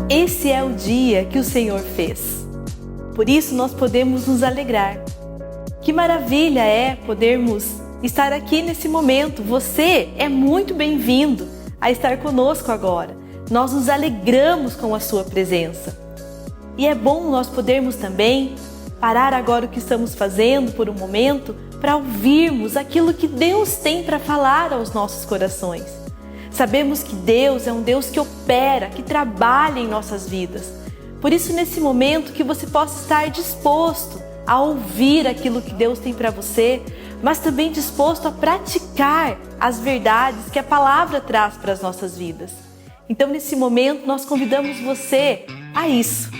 Esse é o dia que o Senhor fez. Por isso nós podemos nos alegrar. Que maravilha é podermos estar aqui nesse momento. Você é muito bem-vindo a estar conosco agora. Nós nos alegramos com a sua presença. E é bom nós podermos também parar agora o que estamos fazendo por um momento para ouvirmos aquilo que Deus tem para falar aos nossos corações. Sabemos que Deus é um Deus que opera, que trabalha em nossas vidas. Por isso, nesse momento, que você possa estar disposto a ouvir aquilo que Deus tem para você, mas também disposto a praticar as verdades que a palavra traz para as nossas vidas. Então, nesse momento, nós convidamos você a isso.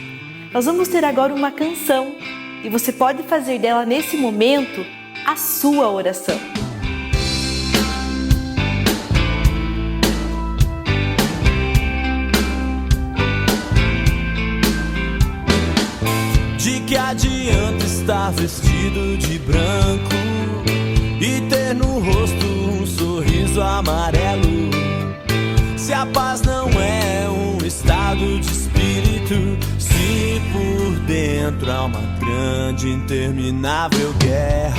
Nós vamos ter agora uma canção e você pode fazer dela, nesse momento, a sua oração. De que adianta estar vestido de branco e ter no rosto um sorriso amarelo, se a paz não é um estado de espírito, se por dentro há uma grande, interminável guerra.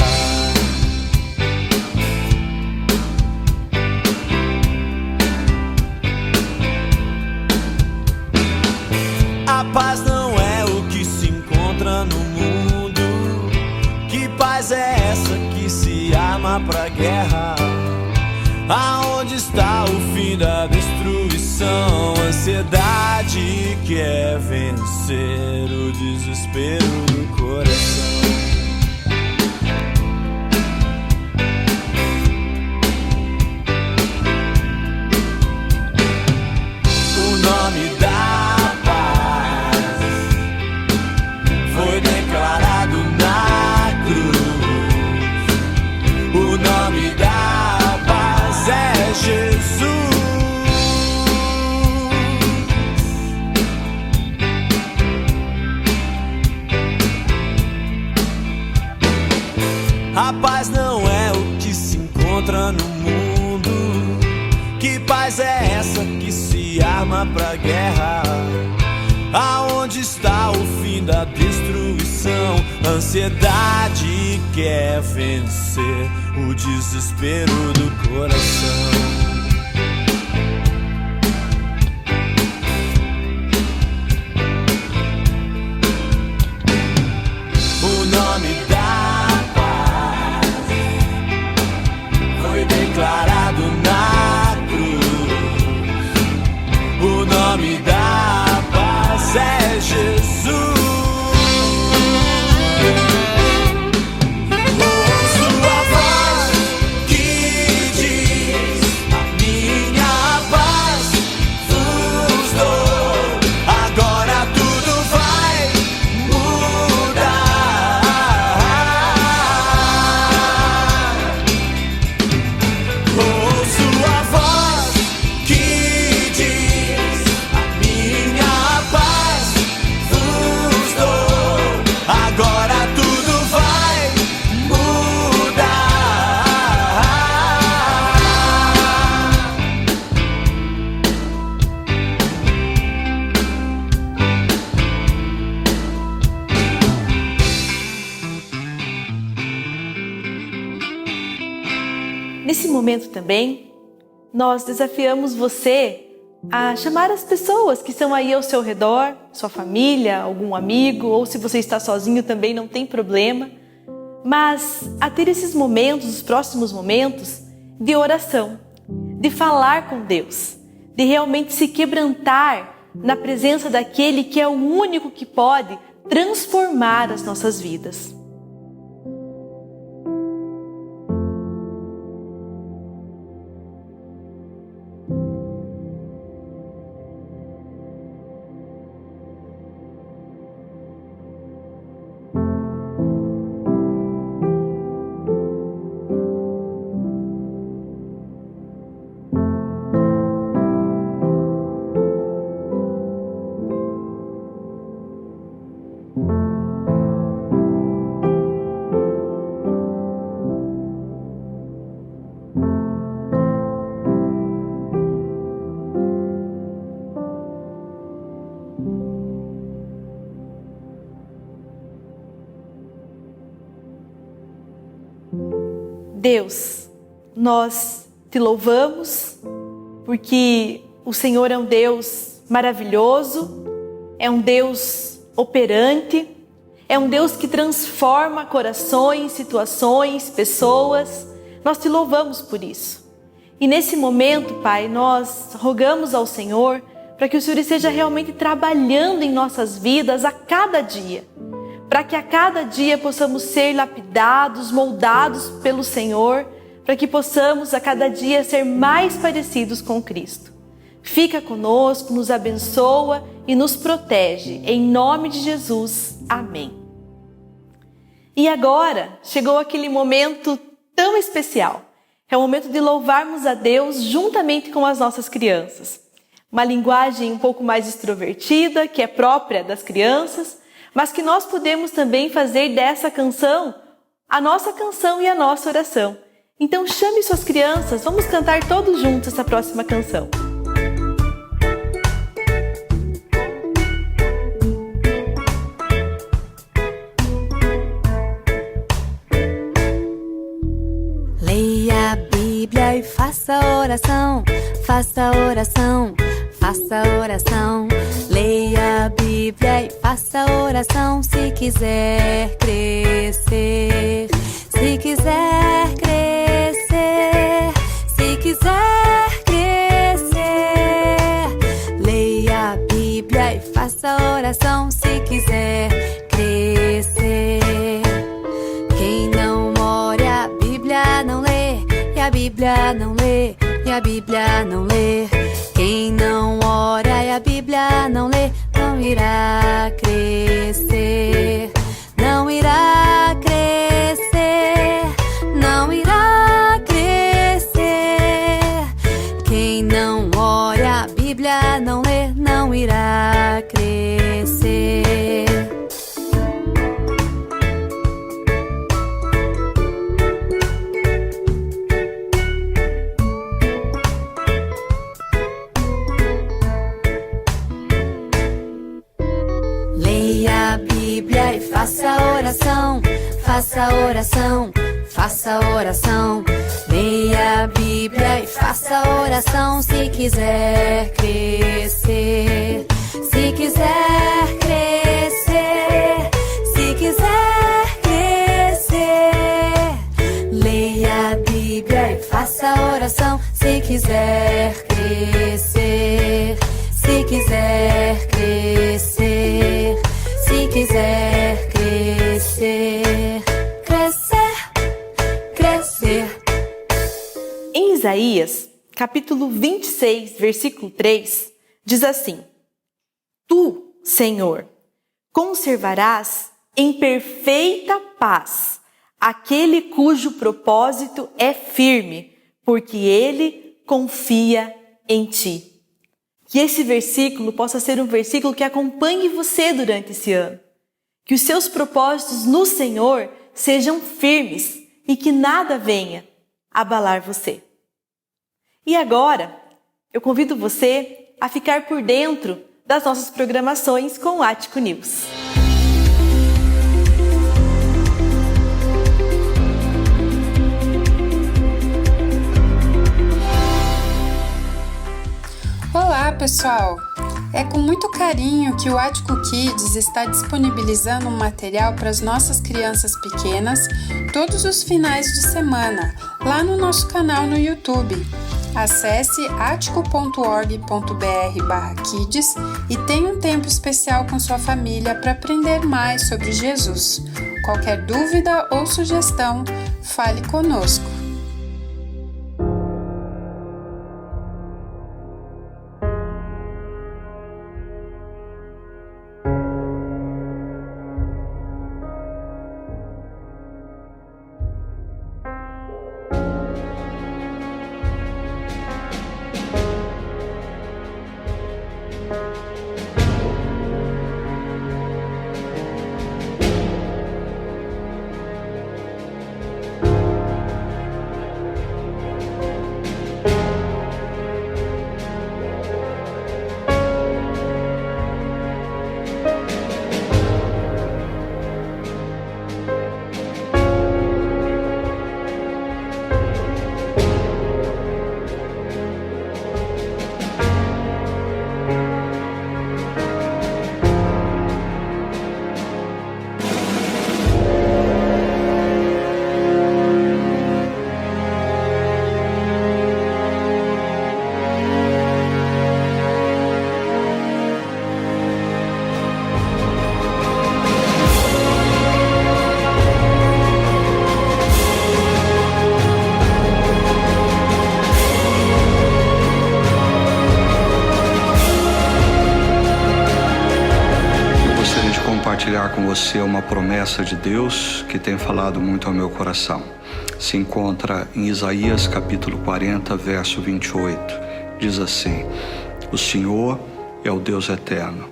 A paz não é o que se encontra no mundo. Que paz é essa que se arma pra guerra? Aonde está o fim da destruição? Ansiedade quer vencer o desespero do coração. O nome da paz foi declarado na cruz. O nome da paz é Jesus. A paz não é o que se encontra no mundo. Que paz é essa que se arma pra guerra? Aonde está o fim da destruição? Ansiedade quer vencer o desespero do coração. O nome da paz foi declarado na cruz. O nome da paz é Jesus. Nesse momento também, nós desafiamos você a chamar as pessoas que estão aí ao seu redor, sua família, algum amigo, ou se você está sozinho também não tem problema, mas a ter esses momentos, os próximos momentos, de oração, de falar com Deus, de realmente se quebrantar na presença daquele que é o único que pode transformar as nossas vidas. Deus, nós te louvamos porque o Senhor é um Deus maravilhoso, é um Deus operante, é um Deus que transforma corações, situações, pessoas. Nós te louvamos por isso. E nesse momento, Pai, nós rogamos ao Senhor para que o Senhor esteja realmente trabalhando em nossas vidas a cada dia, para que a cada dia possamos ser lapidados, moldados pelo Senhor, para que possamos a cada dia ser mais parecidos com Cristo. Fica conosco, nos abençoa e nos protege. Em nome de Jesus. Amém. E agora chegou aquele momento tão especial. É o momento de louvarmos a Deus juntamente com as nossas crianças. Uma linguagem um pouco mais extrovertida, que é própria das crianças, mas que nós podemos também fazer dessa canção a nossa canção e a nossa oração. Então chame suas crianças, vamos cantar todos juntos essa próxima canção. Leia a Bíblia e faça oração, faça oração, faça oração. Leia a Bíblia e faça oração se quiser crescer, se quiser crescer, se quiser crescer. Leia a Bíblia e faça oração se quiser crescer. Quem não ora a Bíblia não lê, e a Bíblia não lê, e a Bíblia não lê. Quem não ora e a Bíblia não lê, não irá crescer, não irá crescer, não irá crescer. Quem não ora a Bíblia não lê, não irá crescer. Leia a Bíblia e faça oração, faça oração, faça oração. Leia a Bíblia e faça oração se quiser crescer, se quiser crescer, se quiser crescer. Leia a Bíblia e faça oração se quiser crescer, se quiser crescer, se quiser crescer, crescer, crescer. Em Isaías, capítulo 26, versículo 3, diz assim: Tu, Senhor, conservarás em perfeita paz aquele cujo propósito é firme, porque ele confia em ti. Que esse versículo possa ser um versículo que acompanhe você durante esse ano. Que os seus propósitos no Senhor sejam firmes e que nada venha abalar você. E agora, eu convido você a ficar por dentro das nossas programações com o Ático News. Olá, pessoal! É com muito carinho que o Ático Kids está disponibilizando um material para as nossas crianças pequenas todos os finais de semana, lá no nosso canal no YouTube. Acesse atico.org.br/kids e tenha um tempo especial com sua família para aprender mais sobre Jesus. Qualquer dúvida ou sugestão, fale conosco. com você uma promessa de Deus que tem falado muito ao meu coração. Se encontra em Isaías capítulo 40, verso 28. Diz assim: o Senhor é o Deus eterno,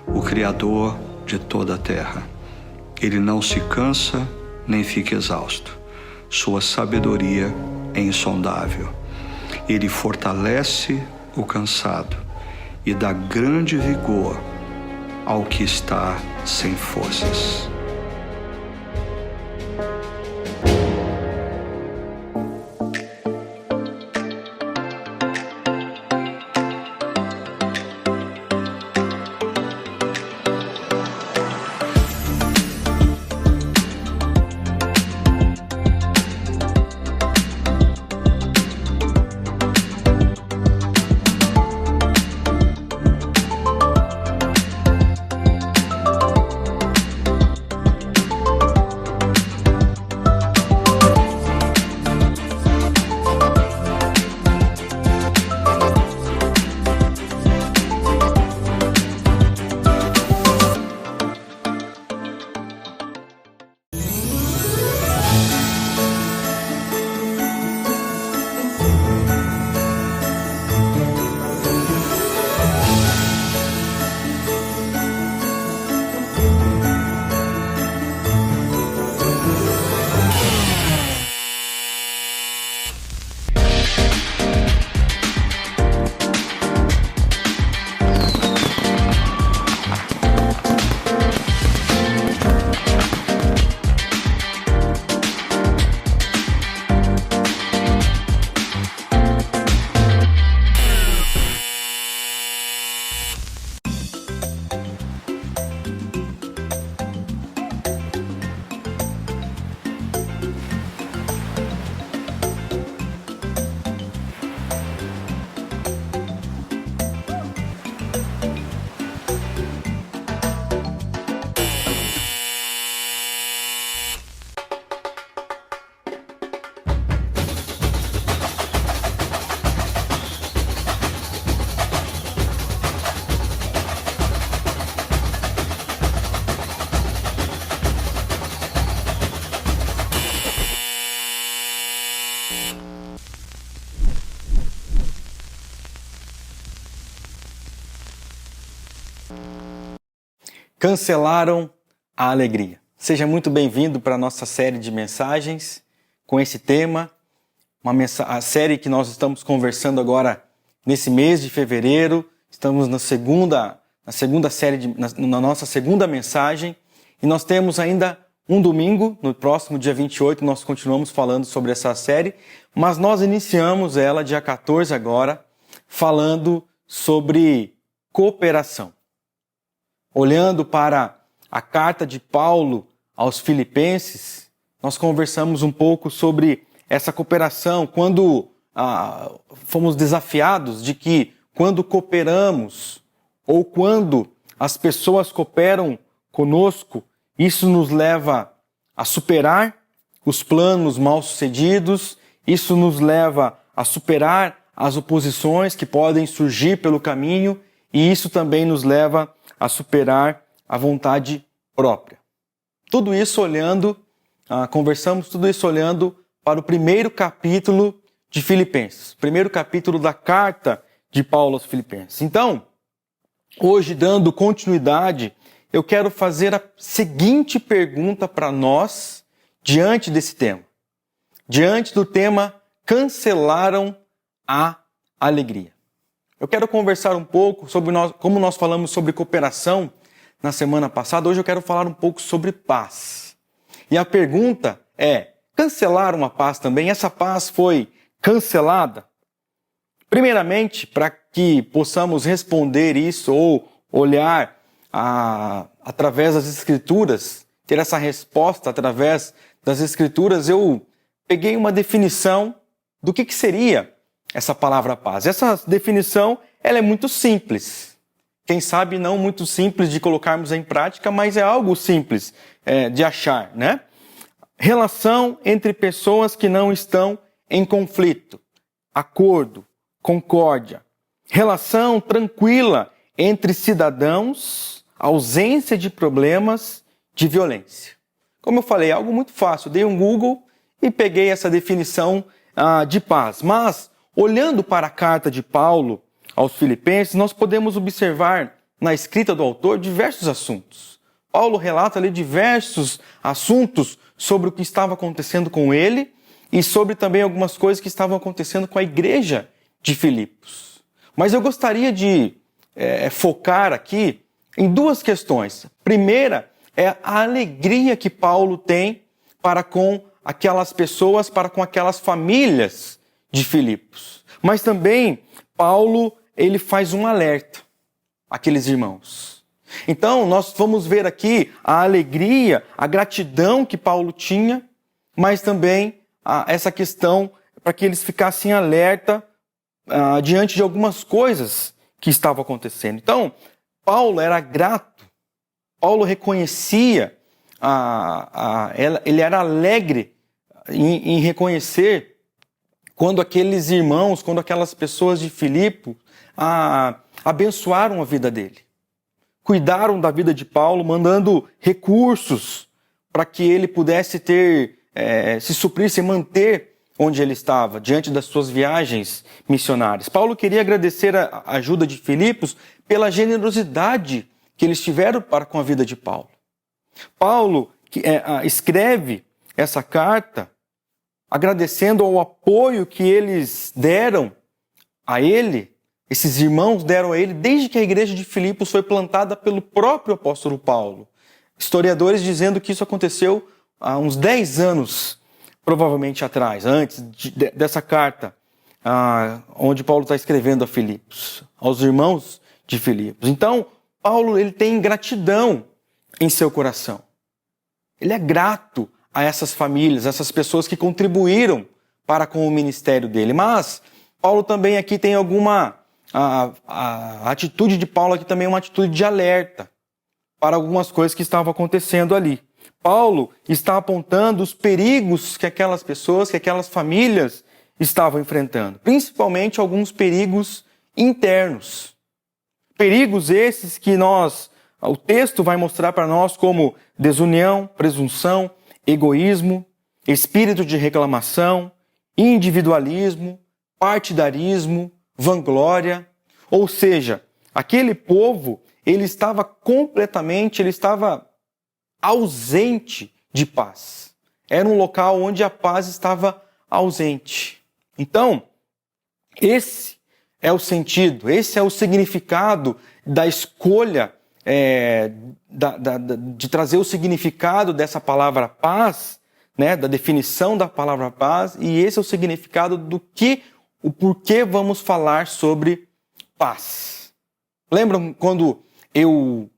o Criador de toda a terra. Ele não se cansa nem fica exausto. Sua sabedoria é insondável. Ele fortalece o cansado e dá grande vigor ao que está sem forças. Cancelaram a alegria. Seja muito bem-vindo para a nossa série de mensagens com esse tema, a série que nós estamos conversando agora nesse mês de fevereiro. Estamos na nossa segunda mensagem, e nós temos ainda um domingo, no próximo dia 28, nós continuamos falando sobre essa série, mas nós iniciamos ela dia 14 agora, falando sobre cooperação. Olhando para a carta de Paulo aos Filipenses, nós conversamos um pouco sobre essa cooperação, quando fomos desafiados de que quando cooperamos ou quando as pessoas cooperam conosco, isso nos leva a superar os planos mal-sucedidos, isso nos leva a superar as oposições que podem surgir pelo caminho, e isso também nos leva a superar a vontade própria. Tudo isso conversamos tudo isso olhando para o primeiro capítulo de Filipenses, primeiro capítulo da carta de Paulo aos Filipenses. Então, hoje, dando continuidade, eu quero fazer a seguinte pergunta para nós diante desse tema. Diante do tema, cancelaram a alegria. Eu quero conversar um pouco sobre como nós falamos sobre cooperação na semana passada. Hoje eu quero falar um pouco sobre paz. E a pergunta é, cancelaram a paz também? Essa paz foi cancelada? Primeiramente, para que possamos responder isso ou olhar através das Escrituras, ter essa resposta através das Escrituras, eu peguei uma definição do que seria essa palavra paz. Essa definição, ela é muito simples. Quem sabe não muito simples de colocarmos em prática, mas é algo simples de achar, né? Relação entre pessoas que não estão em conflito, acordo, concórdia. Relação tranquila entre cidadãos, ausência de problemas de violência. Como eu falei, é algo muito fácil. Dei um Google e peguei essa definição de paz. Mas, olhando para a carta de Paulo aos Filipenses, nós podemos observar na escrita do autor diversos assuntos. Paulo relata ali diversos assuntos sobre o que estava acontecendo com ele e sobre também algumas coisas que estavam acontecendo com a igreja de Filipos. Mas eu gostaria de focar aqui em duas questões. Primeira é a alegria que Paulo tem para com aquelas pessoas, para com aquelas famílias de Filipos. Mas também Paulo, ele faz um alerta àqueles irmãos. Então, nós vamos ver aqui a alegria, a gratidão que Paulo tinha, mas também essa questão para que eles ficassem alerta diante de algumas coisas que estavam acontecendo. Então, Paulo era grato, Paulo reconhecia, ele era alegre em reconhecer quando aqueles irmãos, quando aquelas pessoas de Filipe abençoaram a vida dele. Cuidaram da vida de Paulo, mandando recursos para que ele pudesse se suprir, se manter onde ele estava, diante das suas viagens missionárias. Paulo queria agradecer a ajuda de Filipos pela generosidade que eles tiveram para com a vida de Paulo. Paulo escreve essa carta agradecendo ao apoio que eles deram a ele, esses irmãos deram a ele, desde que a igreja de Filipos foi plantada pelo próprio apóstolo Paulo. Historiadores dizendo que isso aconteceu há uns 10 anos, provavelmente atrás, antes dessa carta, onde Paulo está escrevendo a Filipos, aos irmãos de Filipos. Então, Paulo ele tem gratidão em seu coração. Ele é grato a essas famílias, essas pessoas que contribuíram para com o ministério dele. Mas Paulo também aqui tem a atitude de Paulo aqui também é uma atitude de alerta para algumas coisas que estavam acontecendo ali. Paulo está apontando os perigos que aquelas pessoas, que aquelas famílias estavam enfrentando, principalmente alguns perigos internos. Perigos esses que o texto vai mostrar para nós como desunião, presunção, egoísmo, espírito de reclamação, individualismo, partidarismo, vanglória. Ou seja, aquele povo, ele estava ausente de paz. Era um local onde a paz estava ausente. Então, esse é o sentido, esse é o significado da escolha, de trazer o significado dessa palavra paz, né, da definição da palavra paz, e esse é o significado o porquê vamos falar sobre paz. Lembram quando eu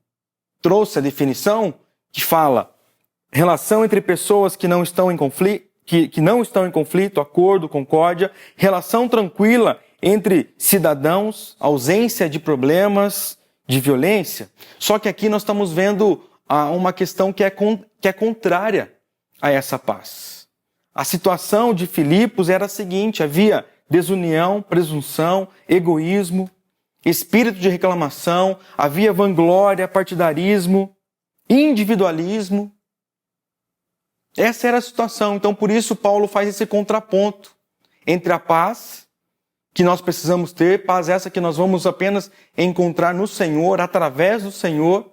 trouxe a definição que fala relação entre pessoas que não estão em conflito, acordo, concórdia, relação tranquila entre cidadãos, ausência de problemas, de violência? Só que aqui nós estamos vendo uma questão que é contrária a essa paz. A situação de Filipos era a seguinte: havia desunião, presunção, egoísmo, espírito de reclamação, havia vanglória, partidarismo, individualismo. Essa era a situação. Então, por isso, Paulo faz esse contraponto entre a paz que nós precisamos ter, paz essa que nós vamos apenas encontrar no Senhor, através do Senhor,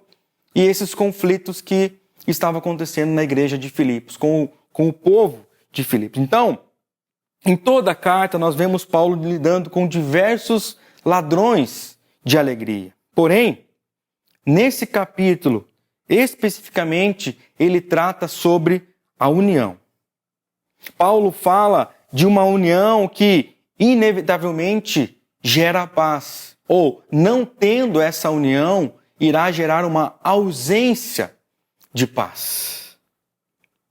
e esses conflitos que estavam acontecendo na igreja de Filipos, com o povo de Filipos. Então, em toda a carta, nós vemos Paulo lidando com diversos ladrões de alegria. Porém, nesse capítulo, especificamente, ele trata sobre a união. Paulo fala de uma união que inevitavelmente gera paz, ou não tendo essa união, irá gerar uma ausência de paz.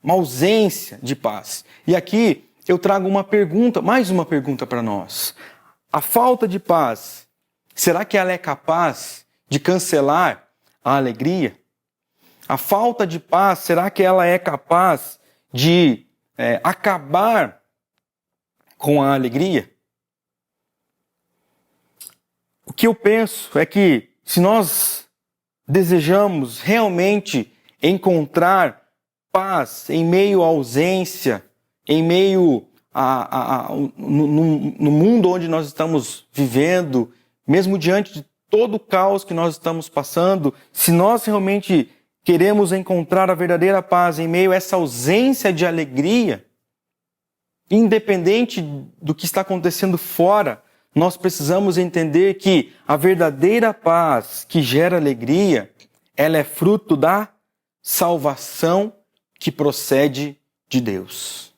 Uma ausência de paz. E aqui eu trago mais uma pergunta para nós. A falta de paz, será que ela é capaz de cancelar a alegria? A falta de paz, será que ela é capaz de acabar com a alegria? O que eu penso é que se nós desejamos realmente encontrar paz em meio à ausência, em meio no mundo onde nós estamos vivendo, mesmo diante de todo o caos que nós estamos passando, se nós realmente queremos encontrar a verdadeira paz em meio a essa ausência de alegria, independente do que está acontecendo fora, nós precisamos entender que a verdadeira paz que gera alegria, ela é fruto da salvação que procede de Deus.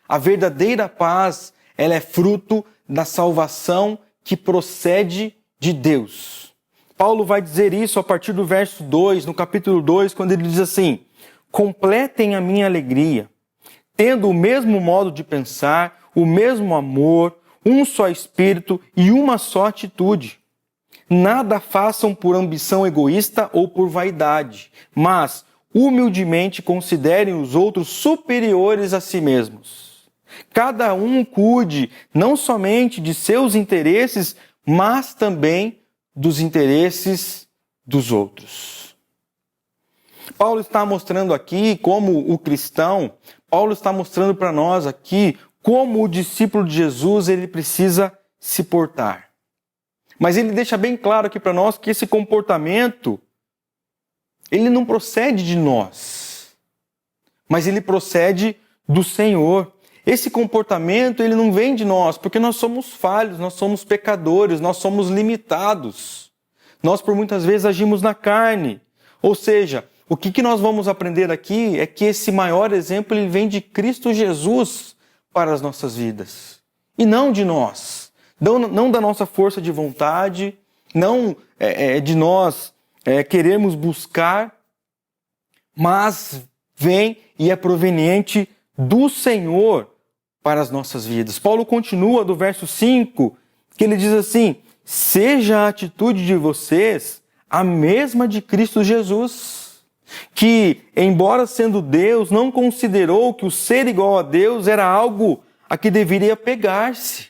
A verdadeira paz, ela é fruto da salvação que procede de Deus. Paulo vai dizer isso a partir do verso 2, no capítulo 2, quando ele diz assim: completem a minha alegria, tendo o mesmo modo de pensar, o mesmo amor, um só espírito e uma só atitude. Nada façam por ambição egoísta ou por vaidade, mas humildemente considerem os outros superiores a si mesmos. Cada um cuide não somente de seus interesses, mas também dos interesses dos outros. Paulo está mostrando aqui como o cristão, Paulo está mostrando para nós aqui como o discípulo de Jesus ele precisa se portar. Mas ele deixa bem claro aqui para nós que esse comportamento, ele não procede de nós, mas ele procede do Senhor. Esse comportamento, ele não vem de nós, porque nós somos falhos, nós somos pecadores, nós somos limitados. Nós, por muitas vezes, agimos na carne. Ou seja, o que nós vamos aprender aqui é que esse maior exemplo, ele vem de Cristo Jesus para as nossas vidas. E não de nós. Não da nossa força de vontade, não de nós queremos buscar, mas vem e é proveniente do Senhor para as nossas vidas. Paulo continua do verso 5, que ele diz assim: seja a atitude de vocês a mesma de Cristo Jesus, que, embora sendo Deus, não considerou que o ser igual a Deus era algo a que deveria pegar-se,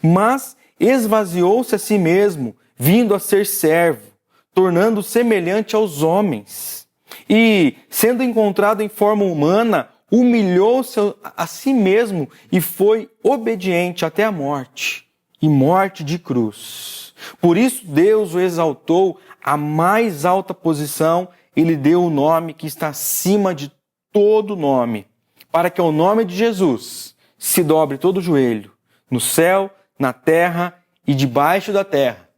mas esvaziou-se a si mesmo, vindo a ser servo, tornando-se semelhante aos homens. E, sendo encontrado em forma humana, humilhou-se a si mesmo e foi obediente até a morte, e morte de cruz. Por isso Deus o exaltou à mais alta posição e lhe deu o nome que está acima de todo nome, para que ao nome de Jesus se dobre todo o joelho, no céu, na terra e debaixo da terra,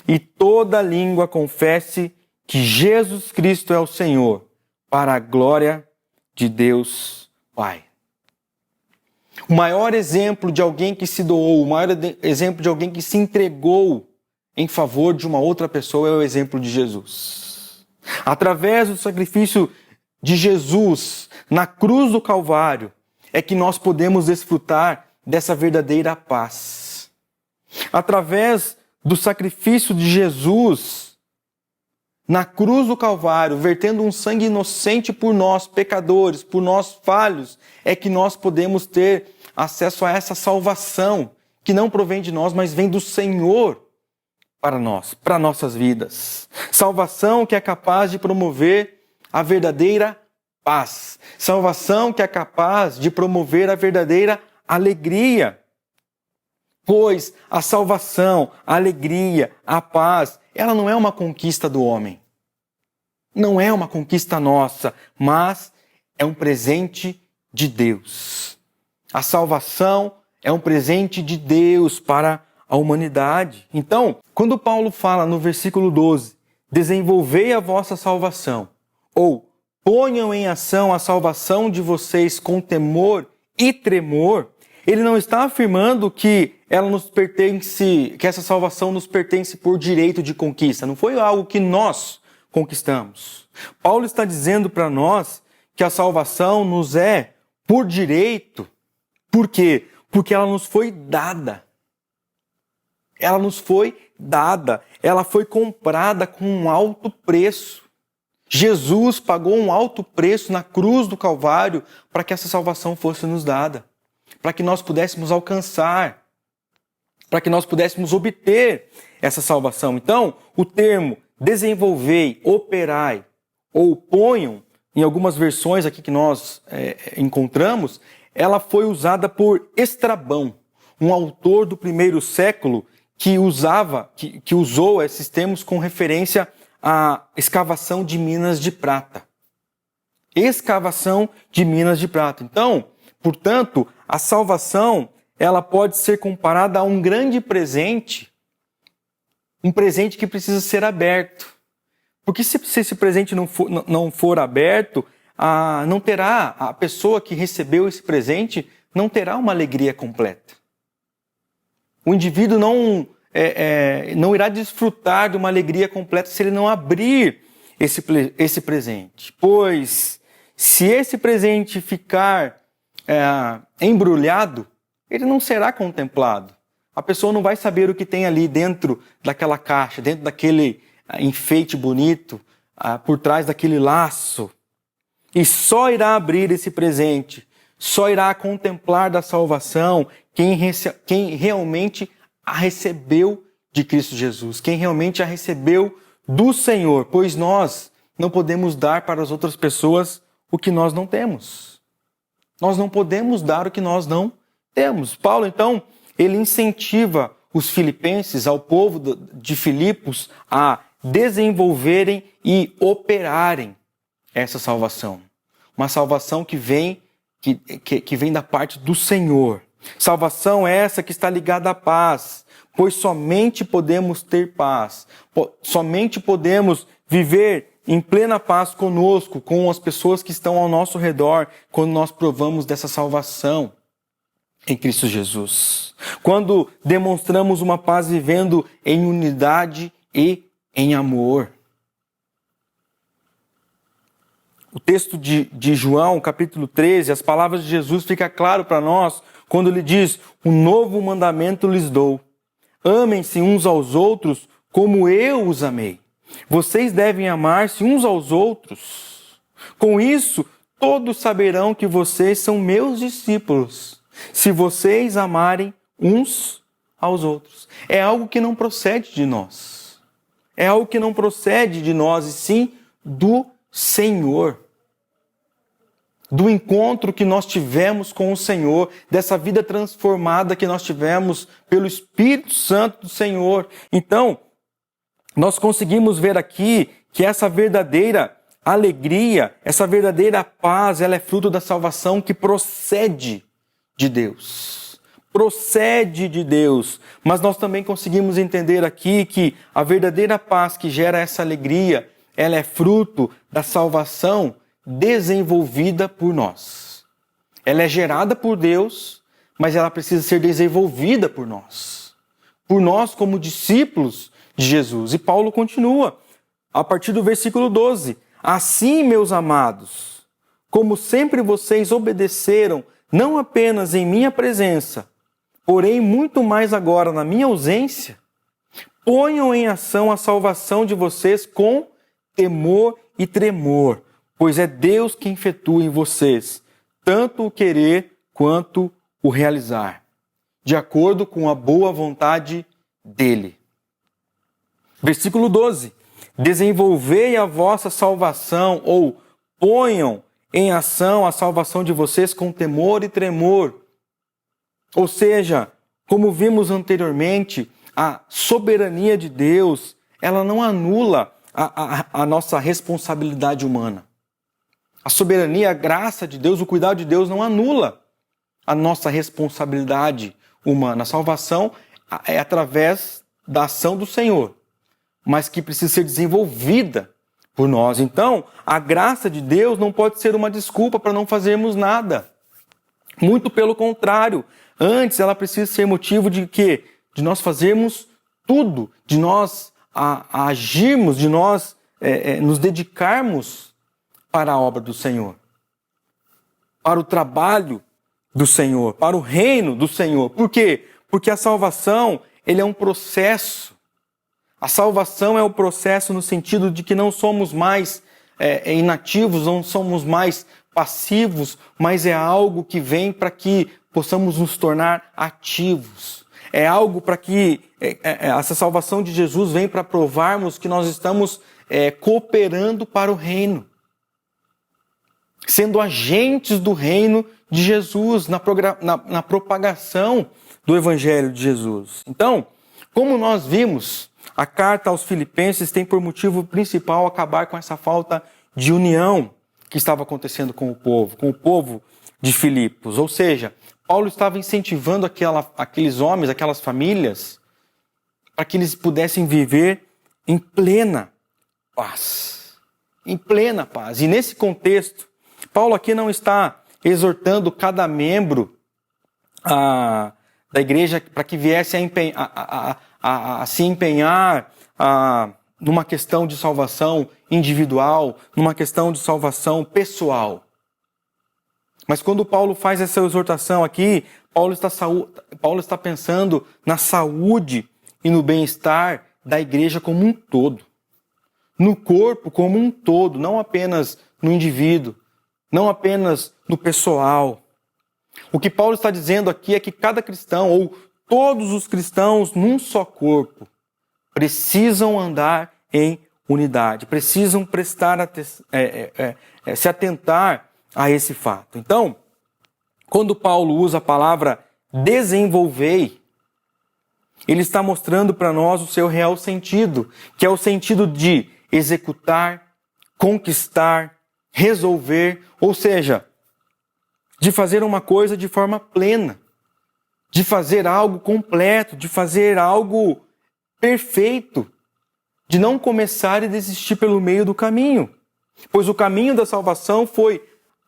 e toda língua confesse que Jesus Cristo é o Senhor, para a glória de Deus Pai. O maior exemplo de alguém que se doou, o maior exemplo de alguém que se entregou em favor de uma outra pessoa é o exemplo de Jesus. Através do sacrifício de Jesus na cruz do Calvário é que nós podemos desfrutar dessa verdadeira paz. Através do sacrifício de Jesus na cruz do Calvário, vertendo um sangue inocente por nós, pecadores, por nós falhos, é que nós podemos ter acesso a essa salvação, que não provém de nós, mas vem do Senhor para nós, para nossas vidas. Salvação que é capaz de promover a verdadeira paz. Salvação que é capaz de promover a verdadeira alegria. Pois a salvação, a alegria, a paz, ela não é uma conquista do homem. Não é uma conquista nossa, mas é um presente de Deus. A salvação é um presente de Deus para a humanidade. Então, quando Paulo fala no versículo 12, desenvolvei a vossa salvação, ou ponham em ação a salvação de vocês com temor e tremor, ele não está afirmando que ela nos pertence, que essa salvação nos pertence por direito de conquista. Não foi algo que nós conquistamos. Paulo está dizendo para nós que a salvação nos é por direito. Por quê? Porque ela nos foi dada. Ela nos foi dada. Ela foi comprada com um alto preço. Jesus pagou um alto preço na cruz do Calvário para que essa salvação fosse nos dada. Para que nós pudéssemos alcançar, para que nós pudéssemos obter essa salvação. Então, o termo desenvolvei, operai ou ponham em algumas versões aqui que nós encontramos, ela foi usada por Estrabão, um autor do primeiro século que usou esses termos com referência à escavação de minas de prata. Escavação de minas de prata. Então, portanto, a salvação, ela pode ser comparada a um grande presente, um presente que precisa ser aberto. Porque se esse presente não for aberto, a pessoa que recebeu esse presente não terá uma alegria completa. O indivíduo não irá desfrutar de uma alegria completa se ele não abrir esse presente. Pois, se esse presente ficar embrulhado, ele não será contemplado. A pessoa não vai saber o que tem ali dentro daquela caixa, dentro daquele enfeite bonito, por trás daquele laço. E só irá abrir esse presente, só irá contemplar da salvação quem realmente a recebeu de Cristo Jesus, quem realmente a recebeu do Senhor, pois nós não podemos dar para as outras pessoas o que nós não temos. Nós não podemos dar o que nós não temos. Paulo, então, ele incentiva os filipenses, ao povo de Filipos, a desenvolverem e operarem essa salvação. Uma salvação que vem da parte do Senhor. Salvação essa que está ligada à paz, pois somente podemos ter paz, somente podemos viver em plena paz conosco, com as pessoas que estão ao nosso redor, quando nós provamos dessa salvação em Cristo Jesus. Quando demonstramos uma paz vivendo em unidade e em amor. O texto de João, capítulo 13, as palavras de Jesus ficam claro para nós quando ele diz: um novo mandamento lhes dou. Amem-se uns aos outros como eu os amei. Vocês devem amar-se uns aos outros. Com isso, todos saberão que vocês são meus discípulos, se vocês amarem uns aos outros. É algo que não procede de nós. É algo que não procede de nós, e sim do Senhor. Do encontro que nós tivemos com o Senhor, dessa vida transformada que nós tivemos pelo Espírito Santo do Senhor. Então, nós conseguimos ver aqui que essa verdadeira alegria, essa verdadeira paz, ela é fruto da salvação que procede de Deus. Procede de Deus. Mas nós também conseguimos entender aqui que a verdadeira paz que gera essa alegria, ela é fruto da salvação desenvolvida por nós. Ela é gerada por Deus, mas ela precisa ser desenvolvida por nós. Por nós como discípulos de Jesus. E Paulo continua, a partir do versículo 12. Assim, meus amados, como sempre vocês obedeceram, não apenas em minha presença, porém muito mais agora na minha ausência, ponham em ação a salvação de vocês com temor e tremor, pois é Deus quem efetua em vocês, tanto o querer quanto o realizar, de acordo com a boa vontade dele. Versículo 12. Desenvolvei a vossa salvação, ou ponham em ação a salvação de vocês com temor e tremor. Ou seja, como vimos anteriormente, a soberania de Deus, ela não anula a nossa responsabilidade humana. A soberania, a graça de Deus, o cuidado de Deus não anula a nossa responsabilidade humana. A salvação é através da ação do Senhor, mas que precisa ser desenvolvida por nós. Então, a graça de Deus não pode ser uma desculpa para não fazermos nada. Muito pelo contrário. Antes, ela precisa ser motivo de quê? De nós fazermos tudo, de nós agirmos, de nós nos dedicarmos para a obra do Senhor, para o trabalho do Senhor, para o reino do Senhor. Por quê? Porque a salvação, ele é um processo. A salvação é o processo no sentido de que não somos mais inativos, não somos mais passivos, mas é algo que vem para que possamos nos tornar ativos. É algo para que essa salvação de Jesus vem para provarmos que nós estamos cooperando para o reino. sendo agentes do reino de Jesus, na propagação do Evangelho de Jesus. Então, como nós vimos, a carta aos Filipenses tem por motivo principal acabar com essa falta de união que estava acontecendo com o povo de Filipos. Ou seja, Paulo estava incentivando aqueles homens, aquelas famílias, para que eles pudessem viver em plena paz. Em plena paz. E nesse contexto, Paulo aqui não está exortando cada membro da igreja para que viesse a se empenhar numa questão de salvação individual, numa questão de salvação pessoal. Mas quando Paulo faz essa exortação aqui, Paulo está pensando na saúde e no bem-estar da igreja como um todo. No corpo como um todo, não apenas no indivíduo, não apenas no pessoal. O que Paulo está dizendo aqui é que cada cristão, ou todos os cristãos num só corpo, precisam andar em unidade, precisam se atentar a esse fato. Então, quando Paulo usa a palavra desenvolvei, ele está mostrando para nós o seu real sentido, que é o sentido de executar, conquistar, resolver, ou seja, de fazer uma coisa de forma plena, de fazer algo completo, de fazer algo perfeito, de não começar e desistir pelo meio do caminho. Pois o caminho da salvação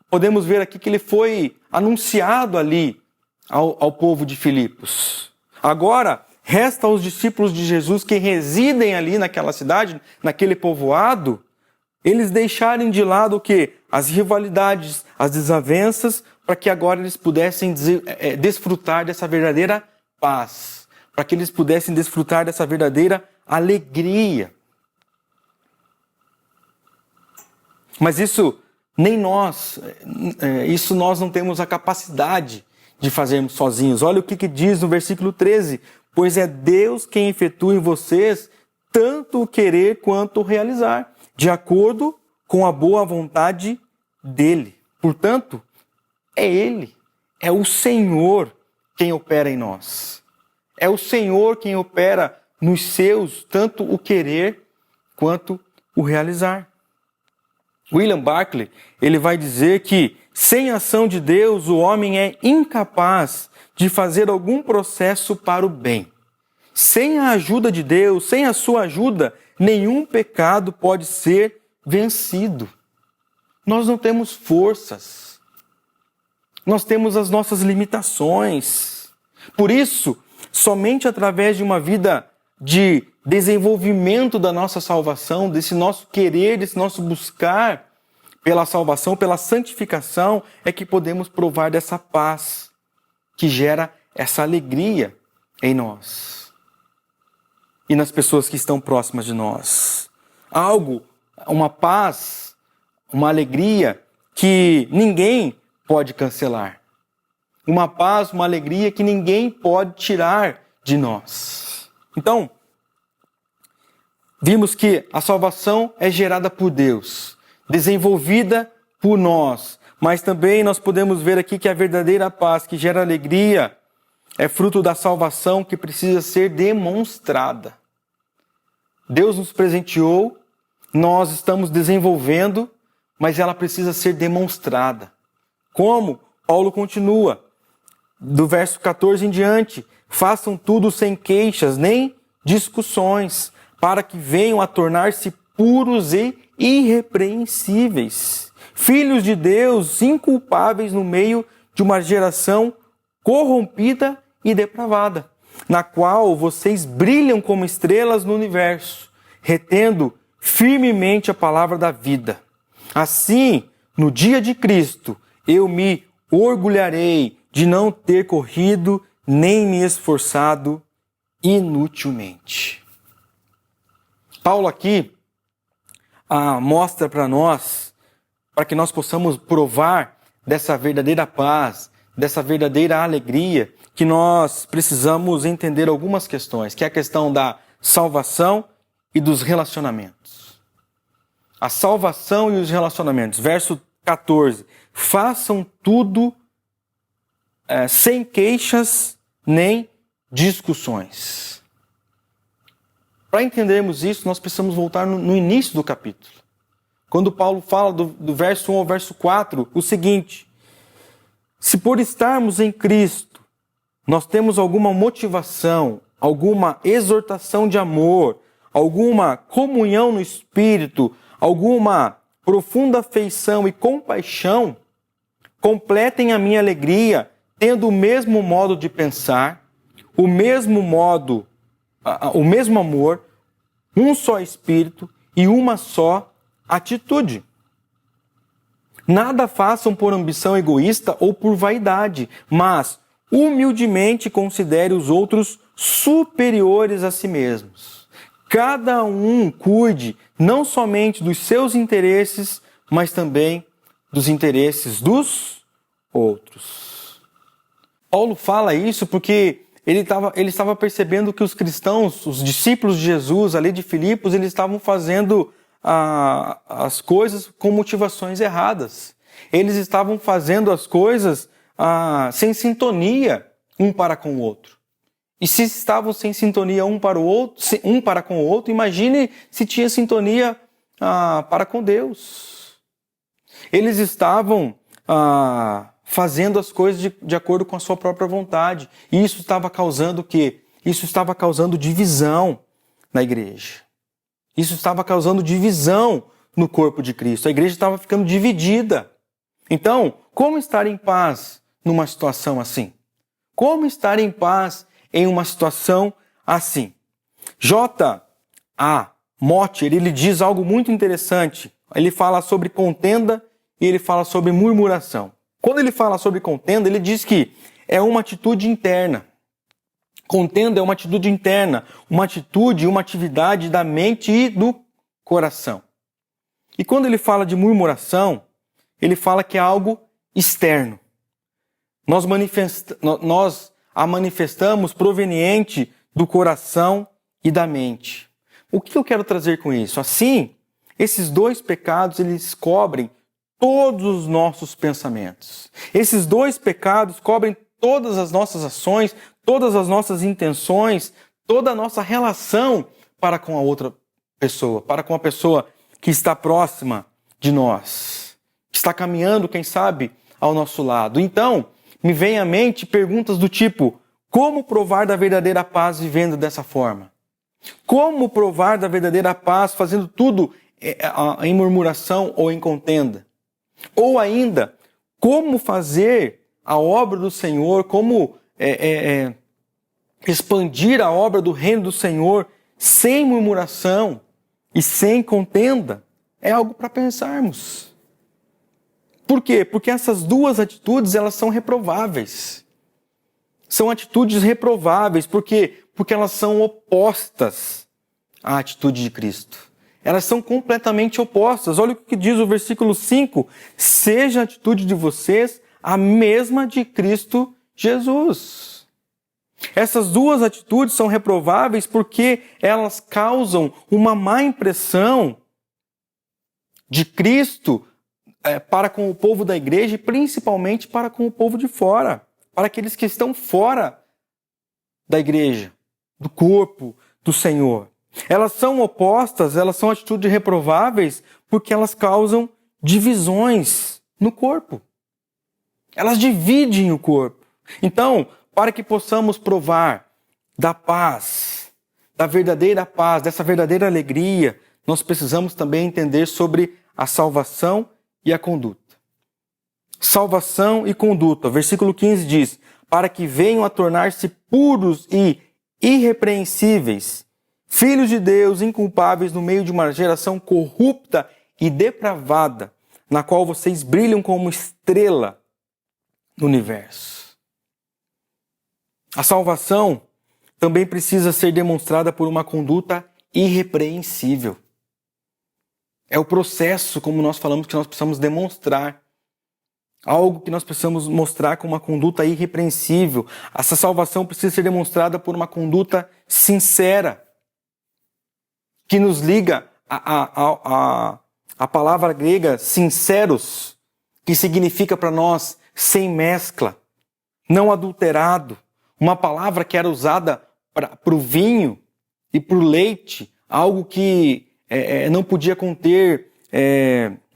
podemos ver aqui que ele foi anunciado ali ao povo de Filipos. Agora, resta aos discípulos de Jesus que residem ali naquela cidade, naquele povoado, eles deixarem de lado o quê? As rivalidades, as desavenças, para que agora eles pudessem desfrutar dessa verdadeira paz, para que eles pudessem desfrutar dessa verdadeira alegria. Mas isso nós não temos a capacidade de fazermos sozinhos. Olha o que diz no versículo 13. Pois é Deus quem efetua em vocês tanto o querer quanto o realizar, de acordo com a boa vontade dele. Portanto, é Ele, é o Senhor quem opera em nós. É o Senhor quem opera nos seus, tanto o querer quanto o realizar. William Barclay, ele vai dizer que sem a ação de Deus, o homem é incapaz de fazer algum processo para o bem. Sem a ajuda de Deus, sem a sua ajuda, nenhum pecado pode ser vencido. Nós não temos forças. Nós temos as nossas limitações. Por isso, somente através de uma vida de desenvolvimento da nossa salvação, desse nosso querer, desse nosso buscar pela salvação, pela santificação, é que podemos provar dessa paz que gera essa alegria em nós e nas pessoas que estão próximas de nós. Uma paz, uma alegria que ninguém pode cancelar. Uma paz, uma alegria que ninguém pode tirar de nós. Então, vimos que a salvação é gerada por Deus, desenvolvida por nós, mas também nós podemos ver aqui que a verdadeira paz que gera alegria é fruto da salvação que precisa ser demonstrada. Deus nos presenteou, nós estamos desenvolvendo, mas ela precisa ser demonstrada. Como? Paulo continua, do verso 14 em diante, façam tudo sem queixas, nem discussões, para que venham a tornar-se puros e irrepreensíveis, filhos de Deus, inculpáveis no meio de uma geração corrompida e depravada, na qual vocês brilham como estrelas no universo, retendo firmemente a palavra da vida. Assim, no dia de Cristo, eu me orgulharei de não ter corrido nem me esforçado inutilmente. Paulo aqui mostra para nós, para que nós possamos provar dessa verdadeira paz, dessa verdadeira alegria, que nós precisamos entender algumas questões, que é a questão da salvação e dos relacionamentos. A salvação e os relacionamentos. Verso 14. Façam tudo sem queixas nem discussões. Para entendermos isso, nós precisamos voltar no início do capítulo. Quando Paulo fala do verso 1 ao verso 4, o seguinte: se por estarmos em Cristo, nós temos alguma motivação, alguma exortação de amor, alguma comunhão no Espírito, alguma profunda afeição e compaixão, completem a minha alegria, tendo o mesmo modo de pensar, o mesmo amor, um só Espírito e uma só atitude. Nada façam por ambição egoísta ou por vaidade, mas humildemente considere os outros superiores a si mesmos. Cada um cuide não somente dos seus interesses, mas também dos interesses dos outros. Paulo fala isso porque ele estava percebendo que os cristãos, os discípulos de Jesus ali de Filipos, eles estavam fazendo as coisas com motivações erradas. Eles estavam fazendo as coisas sem sintonia um para com o outro. E se estavam sem sintonia um para com o outro, imagine se tinha sintonia para com Deus. Eles estavam fazendo as coisas de acordo com a sua própria vontade. E isso estava causando o quê? Isso estava causando divisão na igreja. Isso estava causando divisão no corpo de Cristo. A igreja estava ficando dividida. Então, como estar em paz numa situação assim? Como estar em paz em uma situação assim? J.A. Motter, ele diz algo muito interessante. Ele fala sobre contenda e ele fala sobre murmuração. Quando ele fala sobre contenda, ele diz que é uma atitude interna. Contenda é uma atitude interna, uma atitude, uma atividade da mente e do coração. E quando ele fala de murmuração, ele fala que é algo externo. Nós a manifestamos proveniente do coração e da mente. O que eu quero trazer com isso? Assim, esses dois pecados, eles cobrem todos os nossos pensamentos. Esses dois pecados cobrem todas as nossas ações, todas as nossas intenções, toda a nossa relação para com a outra pessoa, para com a pessoa que está próxima de nós, que está caminhando, quem sabe, ao nosso lado. Então, me vem à mente perguntas do tipo: como provar da verdadeira paz vivendo dessa forma? Como provar da verdadeira paz fazendo tudo em murmuração ou em contenda? Ou ainda, como fazer a obra do Senhor, como expandir a obra do reino do Senhor sem murmuração e sem contenda? É algo para pensarmos. Por quê? Porque essas duas atitudes, elas são reprováveis. São atitudes reprováveis. Por quê? Porque elas são opostas à atitude de Cristo. Elas são completamente opostas. Olha o que diz o versículo 5. Seja a atitude de vocês a mesma de Cristo Jesus. Essas duas atitudes são reprováveis porque elas causam uma má impressão de Cristo para com o povo da igreja e principalmente para com o povo de fora, para aqueles que estão fora da igreja, do corpo do Senhor. Elas são opostas, elas são atitudes reprováveis porque elas causam divisões no corpo. Elas dividem o corpo. Então, para que possamos provar da paz, da verdadeira paz, dessa verdadeira alegria, nós precisamos também entender sobre a salvação e a conduta. Salvação e conduta. Versículo 15 diz: para que venham a tornar-se puros e irrepreensíveis, filhos de Deus, inculpáveis no meio de uma geração corrupta e depravada, na qual vocês brilham como estrela no universo. A salvação também precisa ser demonstrada por uma conduta irrepreensível. É o processo, como nós falamos, que nós precisamos demonstrar. Algo que nós precisamos mostrar com uma conduta irrepreensível. Essa salvação precisa ser demonstrada por uma conduta sincera, que nos liga a palavra grega sinceros, que significa para nós sem mescla, não adulterado, uma palavra que era usada para o vinho e para o leite, algo que não podia conter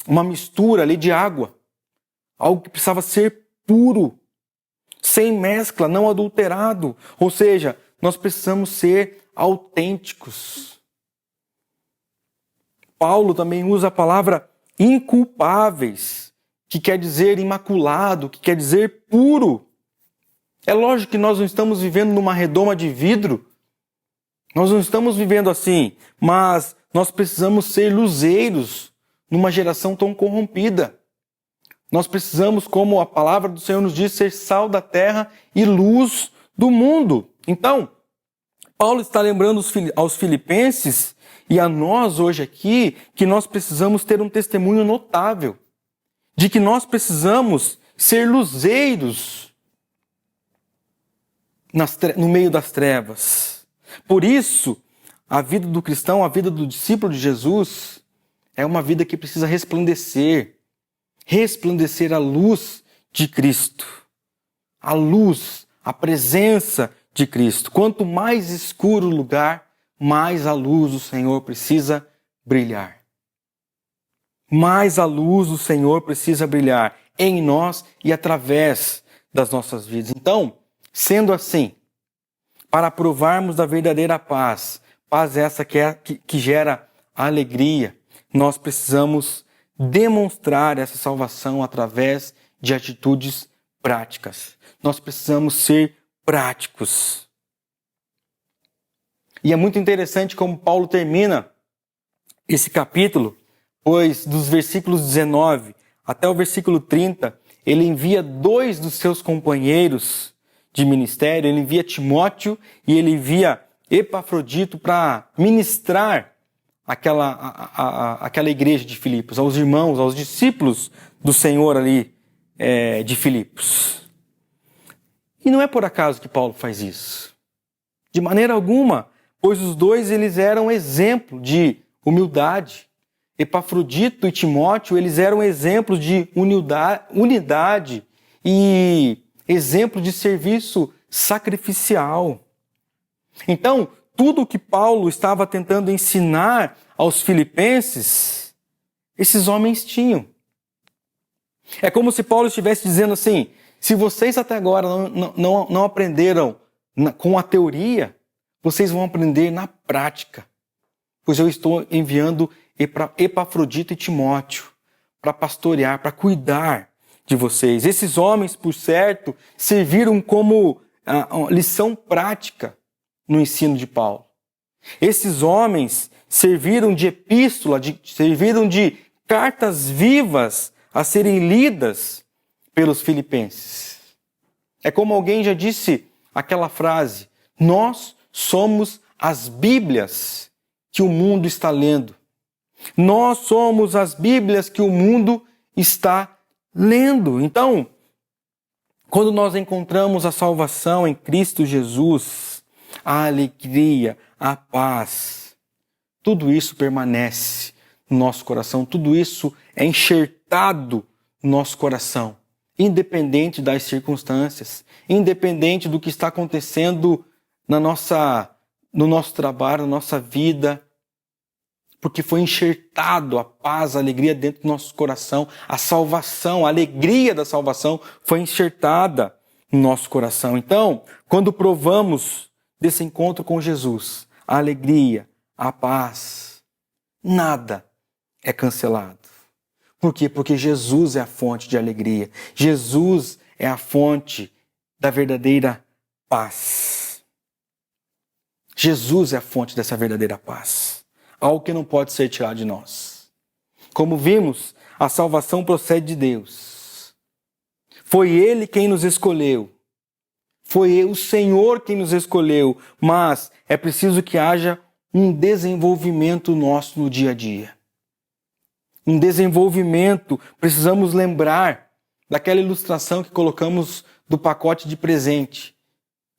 uma mistura ali de água, algo que precisava ser puro, sem mescla, não adulterado. Ou seja, nós precisamos ser autênticos. Paulo também usa a palavra inculpáveis, que quer dizer imaculado, que quer dizer puro. É lógico que nós não estamos vivendo numa redoma de vidro, nós não estamos vivendo assim, mas nós precisamos ser luzeiros numa geração tão corrompida. Nós precisamos, como a palavra do Senhor nos diz, ser sal da terra e luz do mundo. Então, Paulo está lembrando aos filipenses e a nós hoje aqui que nós precisamos ter um testemunho notável, de que nós precisamos ser luzeiros no meio das trevas. Por isso, a vida do cristão, a vida do discípulo de Jesus, é uma vida que precisa resplandecer a luz de Cristo. A luz, a presença de Cristo. Quanto mais escuro o lugar, mais a luz do Senhor precisa brilhar. Mais a luz do Senhor precisa brilhar em nós e através das nossas vidas. Então, sendo assim, para provarmos da verdadeira paz, paz essa que gera alegria, nós precisamos demonstrar essa salvação através de atitudes práticas. Nós precisamos ser práticos. E é muito interessante como Paulo termina esse capítulo, pois dos versículos 19 até o versículo 30, ele envia 2 dos seus companheiros de ministério, ele envia Timóteo e ele envia Epafrodito para ministrar aquela igreja de Filipos, aos irmãos, aos discípulos do Senhor ali de Filipos. E não é por acaso que Paulo faz isso. De maneira alguma, pois os 2 eles eram exemplo de humildade. Epafrodito e Timóteo, eles eram exemplos de unidade e exemplo de serviço sacrificial. Então, tudo o que Paulo estava tentando ensinar aos filipenses, esses homens tinham. É como se Paulo estivesse dizendo assim, se vocês até agora não aprenderam com a teoria, vocês vão aprender na prática. Pois eu estou enviando Epafrodito e Timóteo para pastorear, para cuidar de vocês. Esses homens, por certo, serviram como lição prática no ensino de Paulo. Esses homens serviram de epístola, serviram de cartas vivas a serem lidas pelos filipenses. É como alguém já disse aquela frase, nós somos as Bíblias que o mundo está lendo. Nós somos as Bíblias que o mundo está lendo. Então, quando nós encontramos a salvação em Cristo Jesus, a alegria, a paz, tudo isso permanece no nosso coração, tudo isso é enxertado no nosso coração, independente das circunstâncias, independente do que está acontecendo no nosso trabalho, na nossa vida, porque foi enxertado a paz, a alegria dentro do nosso coração, a salvação, a alegria da salvação foi enxertada no nosso coração. Então, quando provamos desse encontro com Jesus, a alegria, a paz, nada é cancelado. Por quê? Porque Jesus é a fonte de alegria. Jesus é a fonte da verdadeira paz. Jesus é a fonte dessa verdadeira paz. Algo que não pode ser tirado de nós. Como vimos, a salvação procede de Deus. Foi Ele quem nos escolheu. Foi o Senhor quem nos escolheu, mas é preciso que haja um desenvolvimento nosso no dia a dia. Um desenvolvimento, precisamos lembrar daquela ilustração que colocamos do pacote de presente.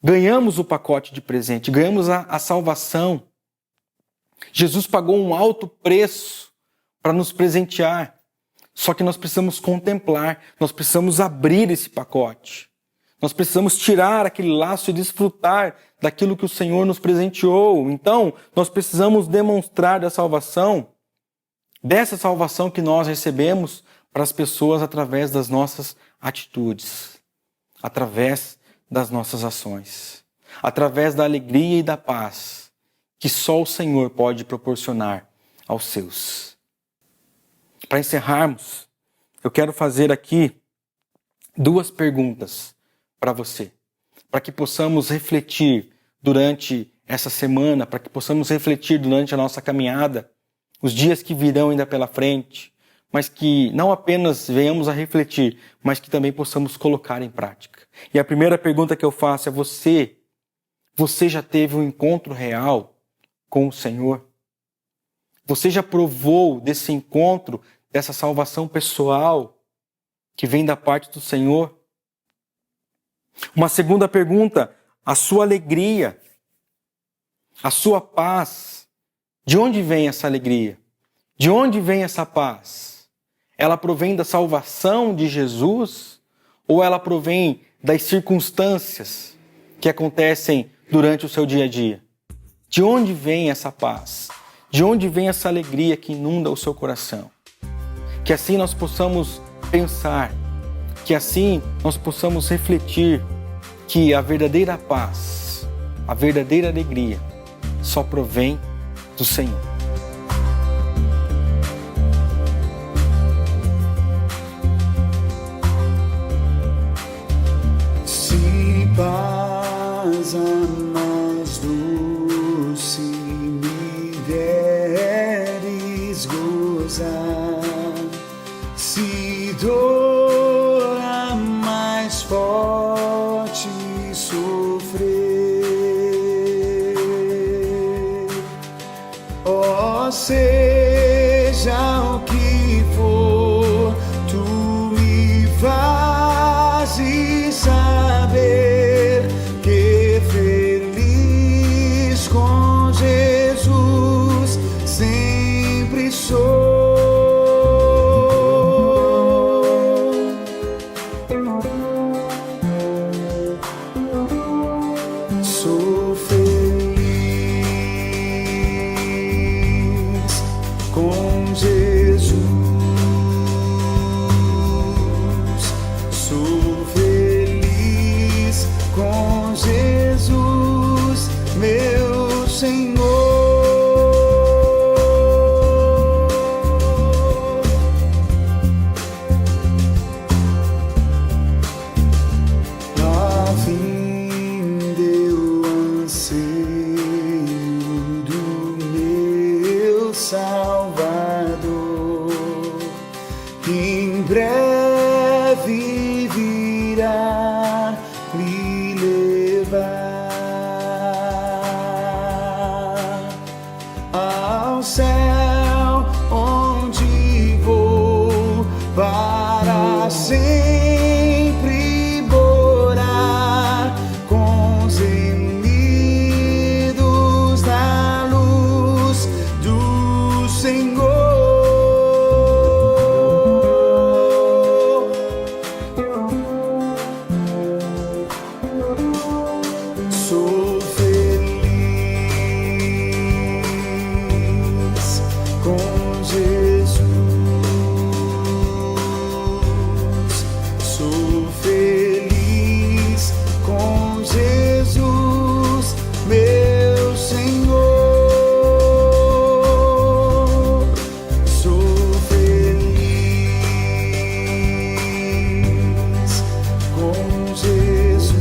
Ganhamos o pacote de presente, ganhamos a salvação. Jesus pagou um alto preço para nos presentear. Só que nós precisamos contemplar, nós precisamos abrir esse pacote. Nós precisamos tirar aquele laço e desfrutar daquilo que o Senhor nos presenteou. Então, nós precisamos demonstrar dessa salvação que nós recebemos para as pessoas através das nossas atitudes, através das nossas ações, através da alegria e da paz que só o Senhor pode proporcionar aos seus. Para encerrarmos, eu quero fazer aqui 2 perguntas para você, para que possamos refletir durante essa semana, para que possamos refletir durante a nossa caminhada, os dias que virão ainda pela frente, mas que não apenas venhamos a refletir, mas que também possamos colocar em prática. E a primeira pergunta que eu faço é: você já teve um encontro real com o Senhor? Você já provou desse encontro, dessa salvação pessoal que vem da parte do Senhor? Uma segunda pergunta: a sua alegria, a sua paz, de onde vem essa alegria? De onde vem essa paz? Ela provém da salvação de Jesus ou ela provém das circunstâncias que acontecem durante o seu dia a dia? De onde vem essa paz? De onde vem essa alegria que inunda o seu coração? Que assim nós possamos pensar, que assim nós possamos refletir que a verdadeira paz, a verdadeira alegria só provém do Senhor. Se paz a mais doce me deres gozar, se dor a mais forte sofrer, ó, seja o que for, tu me fazes saber que feliz com Jesus sempre sou. Sou feliz com Jesus. Sou feliz com Jesus, meu Senhor. A vinda eu anseio do meu Salvador, em breve virá me levar ao céu, onde vou para sempre morar com os remidos da luz do Senhor. Sou feliz com Jesus. Sou feliz com Jesus, meu Senhor. Sou feliz com Jesus.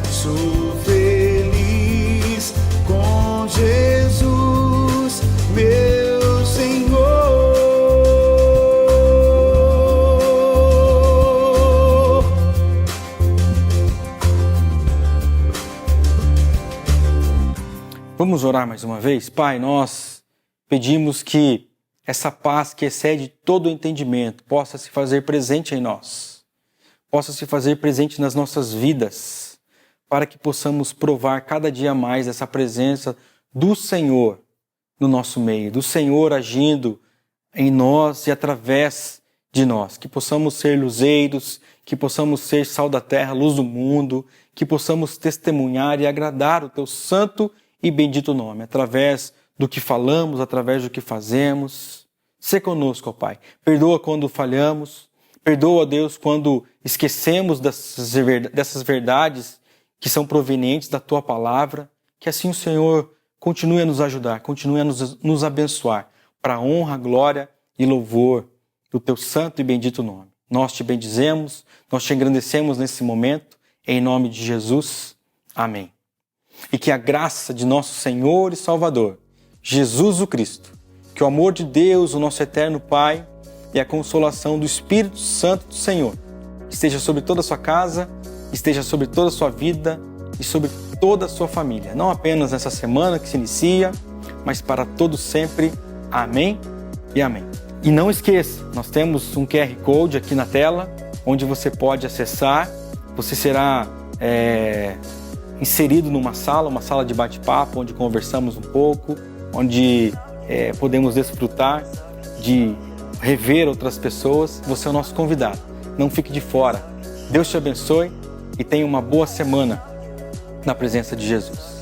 Sou feliz com Jesus, meu Senhor. Vamos orar mais uma vez? Pai, nós pedimos que essa paz que excede todo o entendimento possa se fazer presente em nós, possa se fazer presente nas nossas vidas, para que possamos provar cada dia mais essa presença do Senhor no nosso meio, do Senhor agindo em nós e através de nós, que possamos ser luzeiros, que possamos ser sal da terra, luz do mundo, que possamos testemunhar e agradar o Teu santo e bendito nome, através do que falamos, através do que fazemos. Sê conosco, ó Pai. Perdoa quando falhamos, perdoa, Deus, quando esquecemos dessas verdades que são provenientes da Tua palavra, que assim o Senhor continue a nos ajudar, continue a nos abençoar, para a honra, glória e louvor do Teu santo e bendito nome. Nós Te bendizemos, nós Te engrandecemos nesse momento, em nome de Jesus. Amém. E que a graça de nosso Senhor e Salvador, Jesus o Cristo, que o amor de Deus, o nosso eterno Pai, e a consolação do Espírito Santo do Senhor esteja sobre toda a sua casa, esteja sobre toda a sua vida e sobre toda a sua família. Não apenas nessa semana que se inicia, mas para todos sempre. Amém e amém. E não esqueça, nós temos um QR Code aqui na tela, onde você pode acessar. Você será inserido numa sala, uma sala de bate-papo, onde conversamos um pouco, onde podemos desfrutar de rever outras pessoas. Você é o nosso convidado. Não fique de fora. Deus te abençoe e tenha uma boa semana na presença de Jesus.